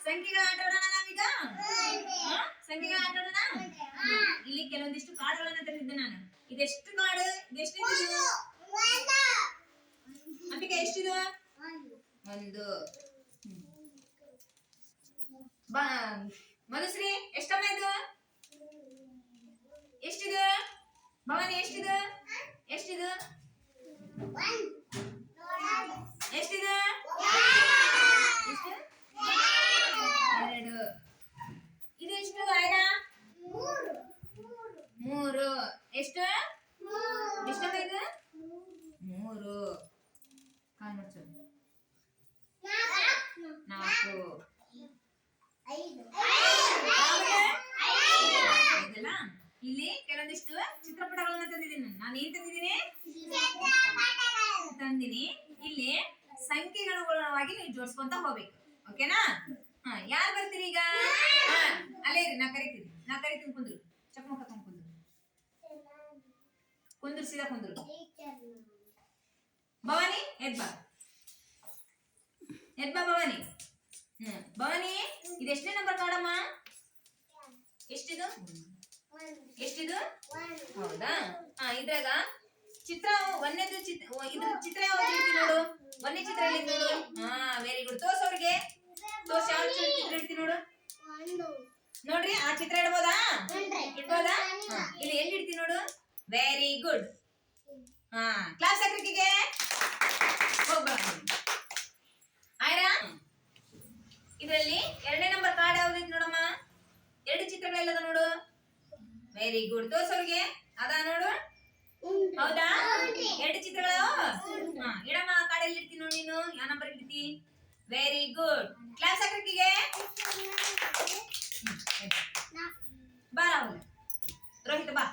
ಸಂಖ್ಯೆಗಳ ಆಟ ಆಡೋಣ ನಾವೀಗ. ಸಂಖ್ಯೆಗಳ ಆಟ ಆಡೋಣ. ಇಲ್ಲಿ ಕೆಲವೊಂದಿಷ್ಟು ಕಾರ್ಡ್ಗಳನ್ನ ತಂದಿದ್ದೆ ನಾನು. ಇದೆಷ್ಟು ಕಾರ್ಡ್? ಇದೆಷ್ಟಿದೆ? ಅಂಬಿಕೆ ಎಷ್ಟಿದು? ಒಂದು. ಮನುಶ್ರೀ ಎಷ್ಟಮ್ಮ ಇದು? ಎಷ್ಟಿದು? ಭವಾನಿ ಎಷ್ಟಿದು? ಎಷ್ಟಿದು? ಎಷ್ಟಿದು? ಎಷ್ಟು? 2. ಇದೆಷ್ಟು ಆಯ್ರಾ? 3. ಎಷ್ಟು? ಎಷ್ಟಮ್ಮ ಇದು? 3. ಕಾಲ್ ಮುಚ್ಚು. 4. 5. ಇಲ್ಲಿ ಕೆಲವೊಂದಿಷ್ಟು ಚಿತ್ರಪಟಗಳನ್ನ ತಂದಿದ್ದೀನಿ. ನಾನು ಏನ್ ತಂದಿದ್ದೀನಿ ಇಲ್ಲಿ ಸಂಖ್ಯೆಗಳನುಗುಣವಾಗಿ ನೀವು ಜೋಡಿಸ್ಕೊಂತ ಹೋಗ್ಬೇಕು. ಓಕೆನಾ? ಯಾರು ಬರ್ತೀರಿ ಈಗ? ಅಲ್ಲೇ ಇರಿ, ನಾ ಕರಿತೀನಿ ಕುಂದ್ರು. ಚಕ್ಮುಖ ಕುಂದ್ರು. ಸೀದಾ ಕುಂದ್ರು. ಭವಾನಿ ಎದ್ಬಾ ಭವಾನಿ. ಭವಾನಿ ಇದೆಷ್ಟನೇ ನಂಬರ್ ಕಾರ್ಡಮ್ಮ? ಎಷ್ಟಿದು? ಹೌದಾ? ಇದ್ರಾಗ ಚಿತ್ರ ಒಂದೇದು ಇದ್ರ ಚಿತ್ರ ಯಾವ್ದು ಇಡ್ತಿ ನೋಡು. ಒಂದೇ ಚಿತ್ರ ಎಲ್ಲಿ ನೋಡು. Very good. ತೋರ್ಸ್ ಅವ್ರಿಗೆ. ತೋರ್ಸ್ ಯಾವ ಚಿತ್ರ ಇಡ್ತಿ ನೋಡು. ನೋಡ್ರಿ, ಆ ಚಿತ್ರ ಇಡ್ಬೋದಾ? ಇಲ್ಲಿ ಎಲ್ಲಿ ಇಡ್ತಿ ನೋಡು. Very good. ಕ್ಲಾಸ್ ಸೆಕ್ರೆಟರಿಗೆ ಹೋಗ್ಬಾರ. ಆಯ್ರಾ? ಇದರಲ್ಲಿ 2ನೇ ನಂಬರ್ ಕಾರ್ಡ್ ಯಾವ್ದು ನೋಡಮ್ಮ. 2 ಚಿತ್ರಗಳೆಲ್ಲದ ನೋಡು. Very good. ತೋರ್ಸವ್ರಿಗೆ ಅದ ನೋಡು. ಹೌದಾ? 2 ಚಿತ್ರಗಳು. ಇಡಮ್ಮ. ಕಾರ್ಡಲ್ಲಿ ಇಡ್ತಿ ನೋಡಿ. ನೀನು ಯಾವ ನಂಬರ್ ಇಡ್ತಿ? Very good. ಕ್ಲಾಸ್ ಸೆಕ್ರೆಟರಿಗೆ ಬಾ. ರಾಹುಲ್, ರೋಹಿತ್ ಬಾ.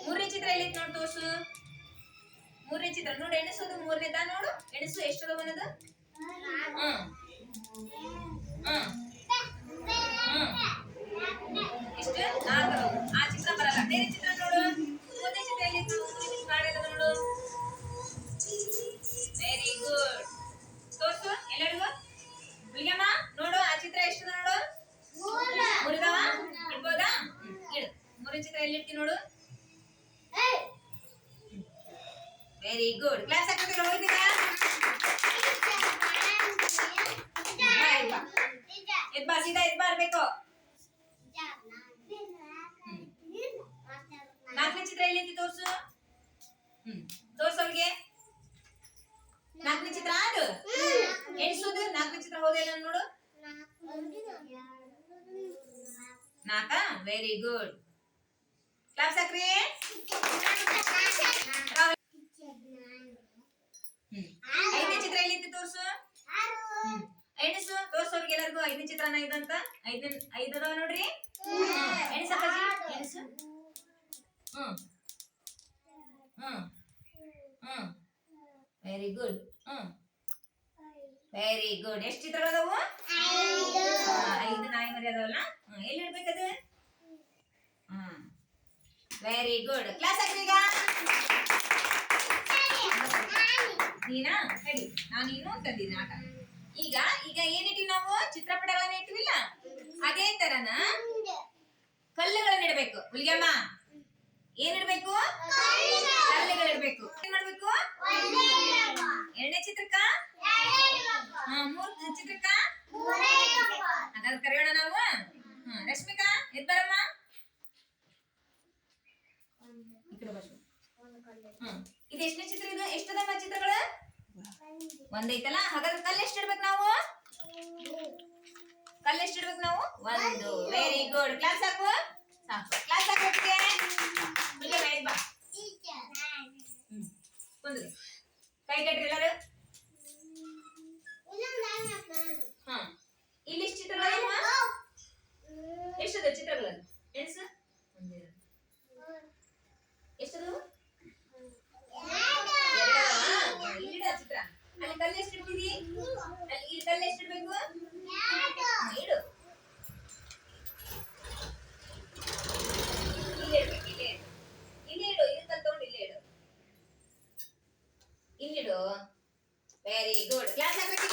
3ನೇ ಚಿತ್ರ ಎಲ್ಲಿ ನೋಡು. ತೋರ್ಸು. 3ನೇ ಚಿತ್ರ ನೋಡು. ಎಣಿಸೋದು. 3ನೇದ ನೋಡು. ಎಣಿಸು ಎಷ್ಟದ ಬಂದದ. ಎಷ್ಟು? 4. ಆ ಚಿತ್ರ ಬರಲ್ಲ. ಬೇರೆ ಚಿತ್ರ ನೋಡು. 3ನೇ ಚಿತ್ರ ಎಲ್ಲಿ ಕಾರ್ಡ್ ನೋಡು. Very good. ತೋರ್ಸು ಎಲ್ಲರಿಗೂ. ಹುಲಿಗಮ್ಮ ನೋಡು, ಆ ಚಿತ್ರ ಎಷ್ಟದ ನೋಡು. 3 ಇದಾವ. ಇಡ್ಬೋದಾ? ಇಡು. 3ನೇ ಚಿತ್ರ ಎಲ್ಲಿ ಇಡ್ತಿ ನೋಡು. Very good. ಕ್ಲಾಸ್ ಹಾಕಿದ್ರೆ ಹೋಗಿದ್ದೀರಾ? ಎದ್ಬಾ, ಸೀದಾ ಎದ್ಬಾ ಇರ್ಬೇಕು. 4ನೇ ಚಿತ್ರ ಎಲ್ಲಿ ಐತಿ? ತೋರ್ಸು. ತೋರ್ಸವ್ರಿಗೆ. 4ನೇ ಚಿತ್ರ ಅದು ಎಣಿಸೋದು. 4ನೇ ಚಿತ್ರ ಹೋದೇನ ನೋಡು. 4. Very good. ಕ್ಲಾಸ್ ಹಾಕ್ರಿ. 5ನೇ ಚಿತ್ರ ಎಲ್ಲಿ ಐತಿ? ತೋರ್ಸು. ಎಣಿಸು. ತೋರ್ಸೋರ್ಗೆ ಎಲ್ಲರಿಗೂ 5ನೇ ಚಿತ್ರನ ಇದಂತ. 5 ಅದಾವ ನೋಡ್ರಿ. ಎಣಿಸಪ್ಪಾಜಿ. ಎಣಿಸು. Very good. Very good. ಎಷ್ಟು ಚಿತ್ರಗಳದಾವು? 5 ನಾಯಿ ಮರಿ ಅದಾವಲ್ಲ. ಎಲ್ಲಿ ಇಡ್ಬೇಕದು? Very good. ಕ್ಲಾಸ್ ಹಾಕ್ರೀಗ. ನೀನಾ ಹೇಳಿ. ನಾನು ಇನ್ನೂ ತಂದಿದ್ದೀನಿ ಆಟ. ಈಗ ಏನಿಟ್ಟಿ ನಾವು? ಚಿತ್ರಪಟಗಳನ್ನ ಇಟ್ಟಿವಿಲ್ಲ. ಅದೇ ತರನ ಕಲ್ಲುಗಳನ್ನ ಇಡಬೇಕು. ಹುಲಿಗಮ್ಮ ಏನಿಡ್ಬೇಕು? ಕಲ್ಲುಗಳಿಡ್ಬೇಕು. ಏನ್ ಮಾಡ್ಬೇಕು? 2ನೇ ಚಿತ್ರಕ್ಕ 3 ಚಿತ್ರಕ್ಕ ಹಾಗಾದ್ರೆ ಕರೆಯೋಣ ನಾವು. ರಶ್ಮಿಕಾ ಎದ್ಬರಮ್ಮ. ಇದು ಎಷ್ಟನೇ ಚಿತ್ರ? ಇದು ಎಷ್ಟದಮ್ಮ ಚಿತ್ರಗಳು? ಒಂದೈತಲ್ಲ. ಹಾಗಾದ್ರೆ ಕಲ್ಲು ಎಷ್ಟು ಇಡ್ಬೇಕು ನಾವು? 1. Very good. ಕ್ಲಾಸ್ ಹಾಕು. ಸಾಕು. ಕ್ಲಾಸ್ ಹಾಕೋಕೆ ಬಾ. ಕುಂದ್ರಿ. ಕೈ ಕಟ್ರಿ ಎಲ್ಲರೂ. ಇಲ್ಲಿ ಎಷ್ಟು ಚಿತ್ರಗಳು? ಎಷ್ಟದ ಚಿತ್ರಗಳು? ಎಣಿಸು. ಎಷ್ಟದು? 2. ಇಡ ಚಿತ್ರ. ಅಲ್ಲಿ ಕಲ್ಲು ಎಷ್ಟು ಇಡ್ತೀವಿ? ಇಲ್ಲಿ ಕಲ್ಲು ಎಷ್ಟು ಇಡ್ಬೇಕು? ಇಡು. ಇಲ್ಲೇ ಇಡು. ಇದು ಕಲ್ಲು ತಗೊಂಡು ಇಲ್ಲೇ ಇಡು. ಇಲ್ಲಿಡು. Very good. ಕ್ಲಾಸ್ ಹಾಕ್ಬೇಕು.